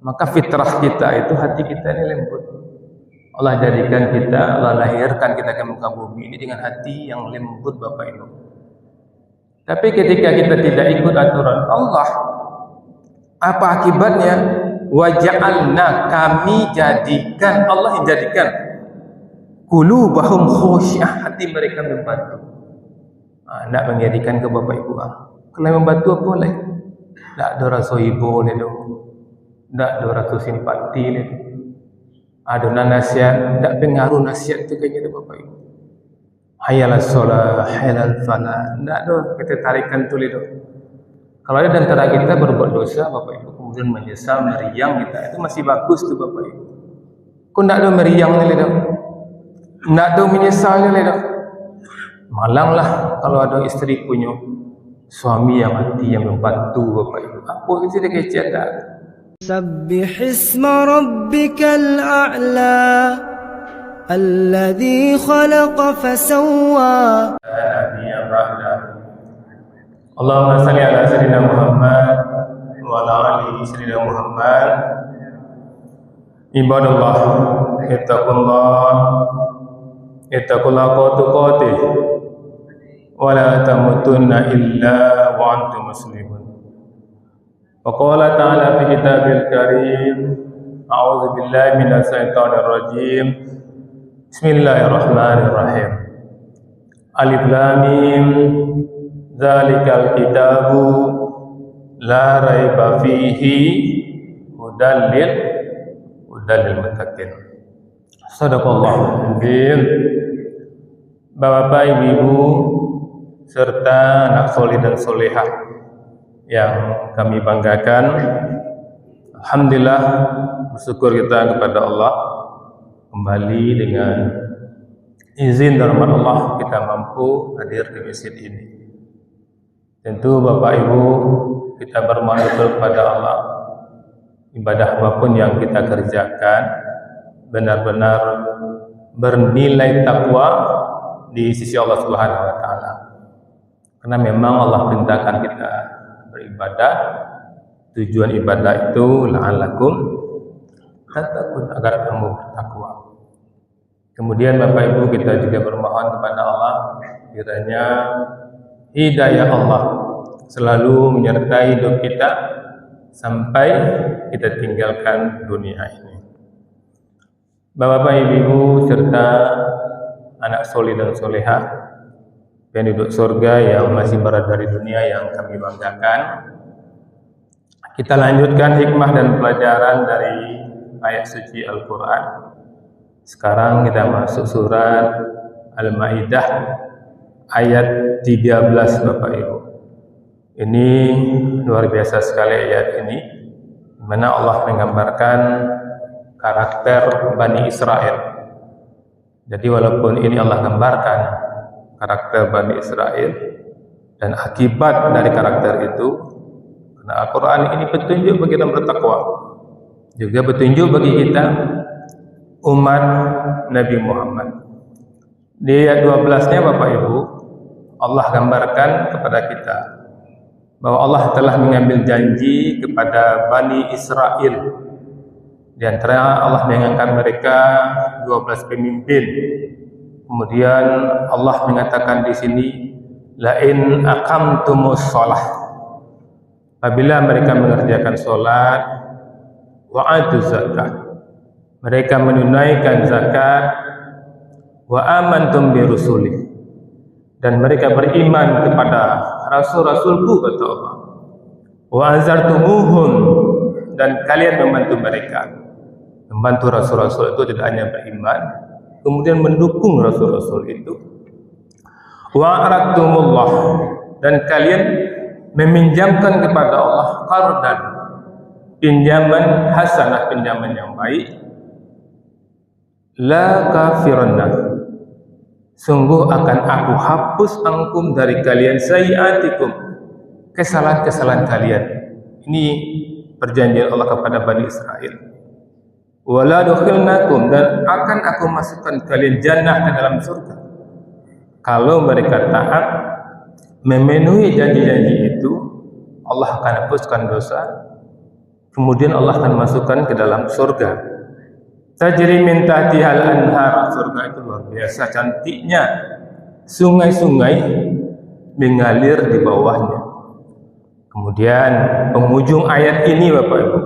Maka fitrah kita itu, hati kita ini lembut. Allah jadikan kita, Allah lahirkan kita ke muka bumi ini dengan hati yang lembut, Bapak Ibu. Tapi ketika kita tidak ikut aturan Allah, apa akibatnya? Waja'alna, kami jadikan, Allah yang jadikan qulubahum khushyah, hati mereka membantu. Nak menjadikan ke Bapak Ibu. Kalau membantu apa boleh? Tak ada rasa ibu ni tu. Tak ada rasa simpati ni tu. Ada nasihat, tak pengaruh nasihat tu kayaknya tu Bapak Ibu. Hayal as-salah, hayal al-falah. Tak ada ketertarikan tu itu. Kalau ada antara kita berbuat dosa, Bapak Ibu, kemudian menyesal, meriang kita, itu masih bagus tu Bapak Ibu. Kau tak ada meriang ni tu. Tak ada menyesal ni tu. Malanglah kalau ada isteri punya suami yang hati yang membantu Bapak Ibu. Apa kita dia kecil tak? Sabbih isma rabbikal a'la alladhi khalaqa fasawwa. Allahumma salli ala sayyidina Muhammad wa ala ali sayyidina Muhammad. Ibadallah, ittaqullaha tuqatih wa la tamutunna illa wa antum muslimun. Wa qala ta'ala fi kitabil karim, a'udzu billahi minasy syaithanir rajim. Bismillahirrahmanirrahim. Alif lam mim, dzalikal kitabu la raiba fihi hudal lil muttaqin. Shadaqallahu azim. Bapak Ibu serta anak soleh dan solehah yang kami banggakan, alhamdulillah, bersyukur kita kepada Allah, kembali dengan izin dan rahmat Allah kita mampu hadir di masjid ini. Tentu Bapak Ibu, kita bermohon kepada Allah, ibadah apapun yang kita kerjakan benar-benar bernilai takwa di sisi Allah Subhanahu wa taala. Karena memang Allah perintahkan kita beribadah, tujuan ibadah itu la'allakum tattaqun, agar kamu bertakwa. Kemudian Bapak Ibu, kita juga bermohon kepada Allah kiranya hidayah Allah selalu menyertai hidup kita sampai kita tinggalkan dunia ini. Bapak Ibu serta anak soleh dan solehah penduduk surga yang masih berada di dunia yang kami banggakan, kita lanjutkan hikmah dan pelajaran dari ayat suci Al-Quran. Sekarang kita masuk surat Al-Maidah ayat 13 Bapak Ibu. Ini luar biasa sekali ayat ini, di mana Allah menggambarkan karakter Bani Israel. Jadi walaupun ini Allah gambarkan karakter Bani Israel dan akibat dari karakter itu, karena Al-Quran ini petunjuk bagi kita bertakwa, juga petunjuk bagi kita umat Nabi Muhammad. Di ayat 12-nya Bapak Ibu, Allah gambarkan kepada kita bahwa Allah telah mengambil janji kepada Bani Israel. Di antara Allah mengangkat mereka 12 pemimpin. Kemudian Allah mengatakan di sini, lain aqamtumus shalah, apabila mereka mengerjakan salat, wa atuz zakat, mereka menunaikan zakat, wa amantum bi rusuli, dan mereka beriman kepada rasul-rasulku, kata Allah, wa azartumuhum, dan kalian membantu mereka. Membantu rasul-rasul itu tidak hanya beriman, kemudian mendukung rasul-rasul itu. Wa aradtumullah, dan kalian meminjamkan kepada Allah qardan, pinjaman hasanah, pinjaman yang baik. La kafiranna, sungguh akan aku hapus angkum dari kalian sayiatikum, kesalahan-kesalahan kalian. Ini perjanjian Allah kepada Bani Israel. Wala dukhilnakum, dan akan aku masukkan kalian jannah ke dalam surga kalau mereka taat memenuhi janji-janji itu. Allah akan hapuskan dosa, Kemudian Allah akan masukkan ke dalam surga. Tajri min tahtihal anhar. Surga itu luar biasa cantiknya. Sungai-sungai mengalir di bawahnya. Kemudian penghujung ayat ini Bapak Ibu,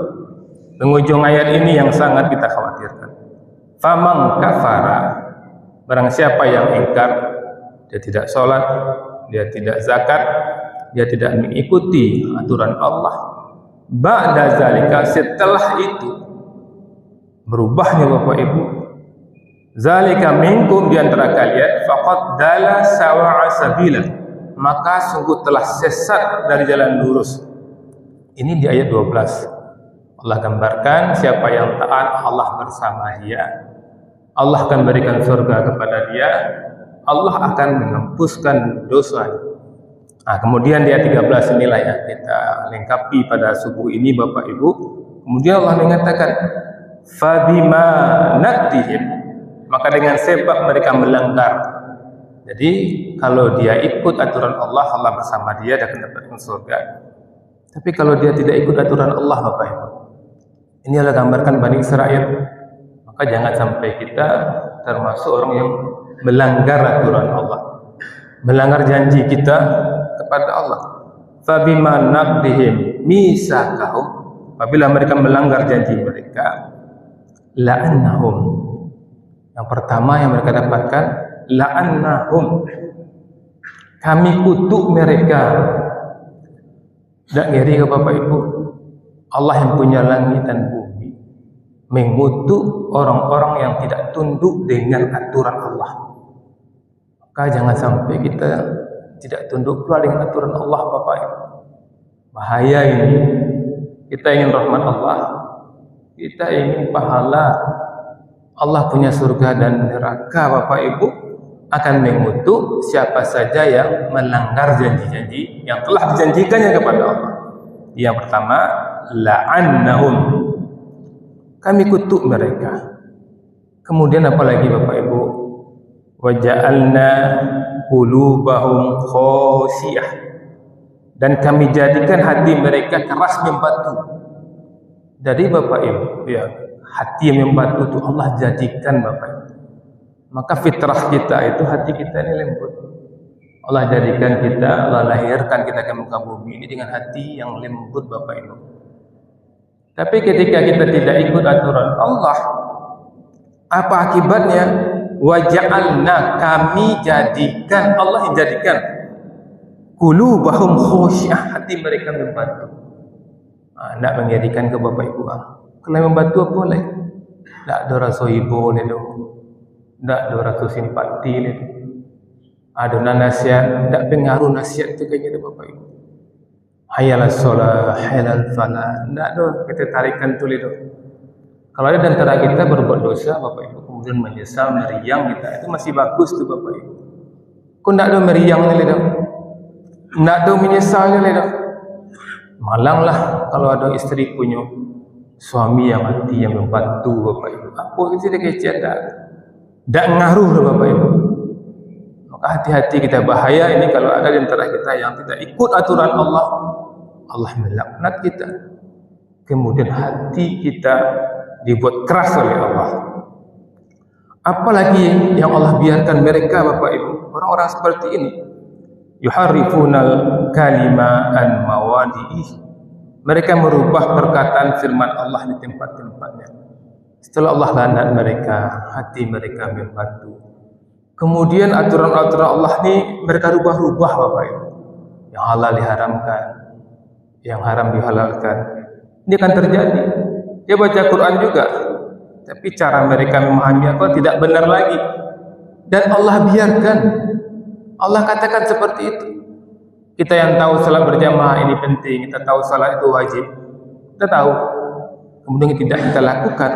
penghujung ayat ini yang sangat kita khawatirkan. Famang kafara, barang siapa yang ingkar, dia tidak sholat, dia tidak zakat, dia tidak mengikuti aturan Allah. Ba'da zalika, setelah itu berubahnya Bapak Ibu, zalika minkum, di antara kalian, faqad dala sawa'a sabila, maka sungguh telah sesat dari jalan lurus. Ini di ayat 12. Allah gambarkan siapa yang taat, Allah bersama dia. Allah akan berikan surga kepada dia. Allah akan menghapuskan dosa. Nah, kemudian di ayat 13 inilah yang kita lengkapi pada subuh ini Bapak Ibu. Kemudian Allah mengatakan, fabima naqdihim, maka dengan sebab mereka melanggar. Jadi kalau dia ikut aturan Allah, Allah bersama dia, dia akan mendapatkan surga. Tapi kalau dia tidak ikut aturan Allah Bapak Ibu, ini adalah gambarkan Bani Israel. Maka jangan sampai kita termasuk orang yang melanggar aturan Allah, melanggar janji kita kepada Allah. Fabima naqdihim misakahum, apabila mereka melanggar janji mereka, la'annahum, yang pertama yang mereka dapatkan, la'annahum, kami kutuk mereka. Tak ngeri ke Bapak Ibu, Allah yang punya langit dan bumi mengutuk orang-orang yang tidak tunduk dengan aturan Allah. Maka jangan sampai kita tidak tunduk pula dengan aturan Allah Bapak Ibu. Bahaya ini. Kita ingin rahmat Allah, kita ingin pahala. Allah punya surga dan neraka Bapak Ibu akan mengutuk siapa saja yang melanggar janji-janji yang telah dijanjikannya kepada Allah. Yang pertama, la'annahum, kami kutuk mereka. Kemudian apalagi Bapak Ibu, waja'alna qulubahum khasiyah, dan kami jadikan hati mereka keras membatu. Jadi Bapak Ibu, ya, hati yang membatu itu Allah jadikan Bapak Ibu. Maka fitrah kita itu, hati kita ini lembut. Allah jadikan kita, Allah lahirkan kita ke muka bumi ini dengan hati yang lembut Bapak Ibu. Tapi ketika kita tidak ikut aturan Allah, apa akibatnya? Waja'alna, kami jadikan, Allah yang jadikan, qulubahum khasyah, hati mereka membatu. Nak mengerikan ke Bapak Ibu. Kalau membatu apa boleh? Tak ada rasa ibu boleh dong. Tak ada rasa simpati boleh. Ada nasihat, tak pengaruh nasihat itu kayaknya Bapak Ibu. Hayal sholat, hayal falah, tak ada ketertarikan tu lihat. Kalau ada antara kita berbuat dosa Bapak Ibu, kemudian menyesal, meriang kita, itu masih bagus tu Bapak Ibu. Kau tak ada meriang ni lihat, tak ada menyesal ni lihat. Malanglah kalau ada isteri punya suami yang hati yang membantu Bapak Ibu. Apa itu dia kecil tak ngaruh Bapak Ibu. Maka hati-hati kita, bahaya ini kalau ada di antara kita yang tidak ikut aturan Allah, Allah melaknat kita. Kemudian hati kita dibuat keras oleh Allah. Apalagi yang Allah biarkan mereka Bapak Ibu, orang-orang seperti ini, yuharrifunal kalima an mawadi'ih, mereka merubah perkataan firman Allah di tempat-tempatnya. Setelah Allah laknat mereka, hati mereka membantu. Kemudian aturan-aturan Allah ini mereka rubah-rubah Bapak Ibu. Yang halal diharamkan, yang haram dihalalkan. Ini akan terjadi. Dia baca Quran juga, tapi cara mereka memahami apa tidak benar lagi. Dan Allah biarkan. Allah katakan seperti itu. Kita yang tahu salat berjamaah ini penting, kita tahu salat itu wajib, kita tahu. Kemudian tidak kita lakukan,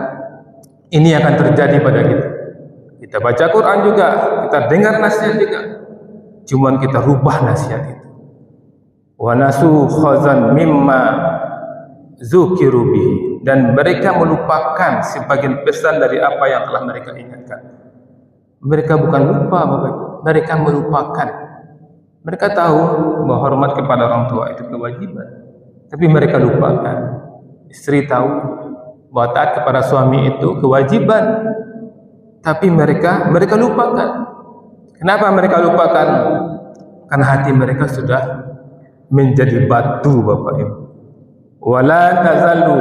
ini akan terjadi pada kita. Kita baca Quran juga, kita dengar nasihat juga, cuman kita rubah nasihat itu. Wa nasu khazan mimma zukiru bihi, dan mereka melupakan sebagian pesan dari apa yang telah mereka ingatkan. Mereka bukan lupa Bapak Ibu, mereka melupakan. Mereka tahu bahwa hormat kepada orang tua itu kewajiban, tapi mereka lupakan. Istri tahu bahwa taat kepada suami itu kewajiban, tapi mereka lupakan. Kenapa mereka lupakan? Karena hati mereka sudah menjadi batu, Bapak Ibu. Wala tazalu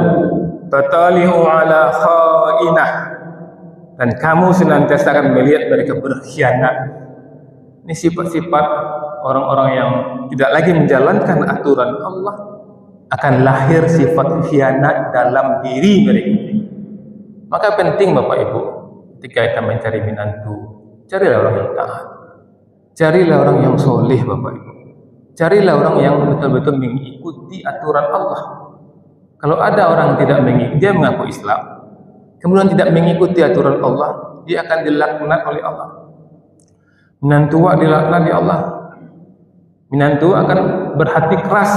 tatali'u ala kha'inah, dan kamu senantiasa akan melihat mereka berkhianat. Ini sifat-sifat orang-orang yang tidak lagi menjalankan aturan Allah. Akan lahir sifat khianat dalam diri mereka. Maka penting Bapak Ibu, ketika kita mencari menantu, carilah orang yang taat, carilah orang yang soleh Bapak Ibu, carilah orang yang betul-betul mengikuti aturan Allah. Kalau ada orang tidak mengikuti, dia mengaku Islam, kemudian tidak mengikuti aturan Allah, dia akan dilaknat oleh Allah. Menantu dilaknat oleh Allah. Menantu akan berhati keras,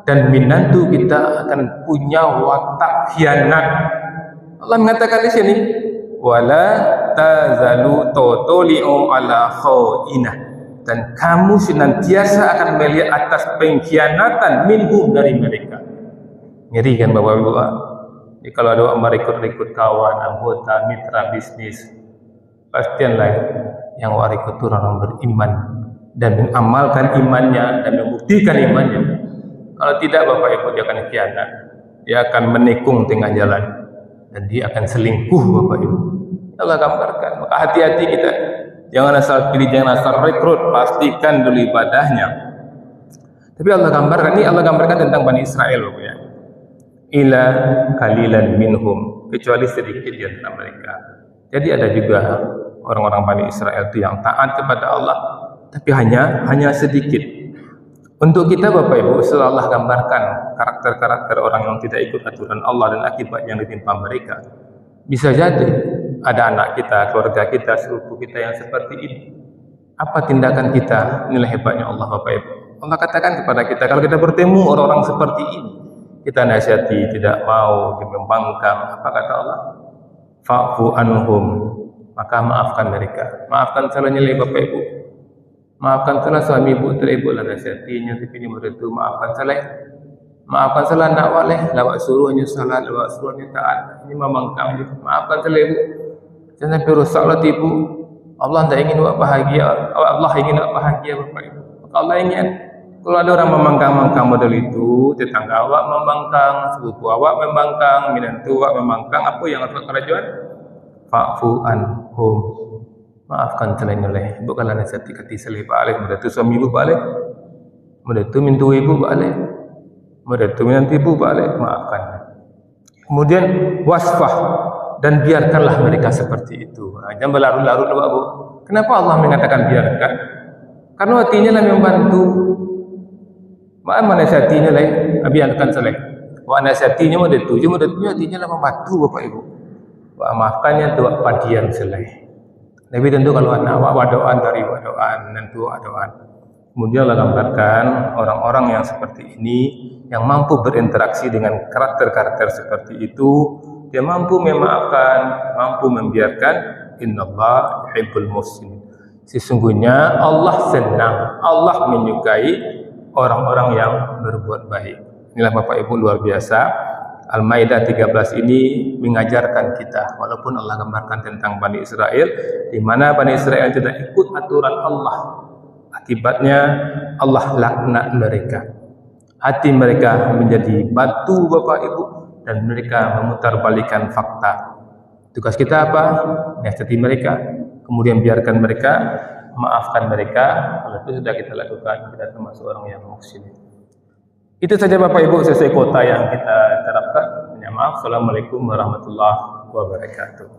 dan menantu kita akan punya watak khianat. Allah mengatakan di sini, wala tazalu tatali'u ala kha'inah, dan kamu senantiasa akan melihat atas pengkhianatan minhum, dari mereka. Ngeri kan Bapak Ibu? Jadi kalau ada orang merekrut kawan, anggota, mitra bisnis, pastianlah yang merekrut orang beriman dan mengamalkan imannya dan membuktikan imannya. Kalau tidak Bapak Ibu, dia akan khianat, dia akan menikung tengah jalan, dan dia akan selingkuh Bapak Ibu. Allah gambarkan. Maka hati-hati kita, jangan asal pilih, jangan asal rekrut, pastikan dulu ibadahnya. Tapi Allah gambarkan, ini Allah gambarkan tentang Bani Israel Bapak ya. Ila qalilan minhum, kecuali sedikit di antara mereka. Jadi ada juga orang-orang Bani Israel itu yang taat kepada Allah, tapi hanya sedikit. Untuk kita Bapak Ibu, setelah Allah gambarkan karakter-karakter orang yang tidak ikut aturan Allah dan akibat yang ditimpa mereka, bisa jadi ada anak kita, keluarga kita, seluruh kita yang seperti ini. Apa tindakan kita? Inilah hebatnya Allah Bapak Ibu. Allah katakan kepada kita, kalau kita bertemu orang-orang seperti ini, kita nasihati, tidak mau dibangkang. Apa kata Allah? Fa'fu anhum, maka maafkan mereka. Maafkan salahnya Bapak Ibu. Maafkan salah suami ibu, ibu lah nasihatinya, tapi ini murid itu maafkan salah anak waleh, lawak suruhnya salat, lawak suruhnya taat. Ini membangkang juga. Maafkan salah ibu, jangan sampai rusaklah ibu. Allah tidak ingin awak bahagia, Allah ingin awak bahagia Bapak Ibu. Maka Allah ingin, kalau ada orang membangkang model itu, tetangga awak membangkang, sepupu awak membangkang, menantu awak membangkang, apa yang harus kerajaan? Fa'fu anhum, maafkan celai-celai. Bukanlah nasihati kati selih balik, mudah tu suami ibu balik, mudah tu mintu ibu balik, mudah tu minantu ibu balik, maafkan. Kemudian wasfah, dan biarkanlah mereka seperti itu. Jangan berlarut-larut Bapak Bu. Kenapa Allah mengatakan biarkan? Karena hatinya lah membantu. Mana nasihatinya lah, biarkan seleh. Wa nasihatinya mudah tu, hatinya lah membantu Bapak Ibu. Wa maafkannya tu padian seleh. Tapi tentu kalau anak wadoan dari wadoan, tentu wadoan. Kemudian Allah gambarkan orang-orang yang seperti ini, yang mampu berinteraksi dengan karakter-karakter seperti itu, dia mampu memaafkan, mampu membiarkan. Innallaha yuhibbul muhsinin. Sesungguhnya Allah senang, Allah menyukai orang-orang yang berbuat baik. Inilah Bapak Ibu luar biasa. Al-Maidah 13 ini mengajarkan kita, walaupun Allah gambarkan tentang Bani Israel, di mana Bani Israel tidak ikut aturan Allah, akibatnya Allah laknat mereka. Hati mereka menjadi batu Bapak Ibu, dan mereka memutarbalikkan fakta. Tugas kita apa? Nasihati mereka, kemudian biarkan mereka, maafkan mereka. Kalau itu sudah kita lakukan, kita termasuk orang yang muhsin. Itu saja Bapak Ibu sesuai kota yang kita terapkan. Maaf. Assalamualaikum warahmatullahi wabarakatuh.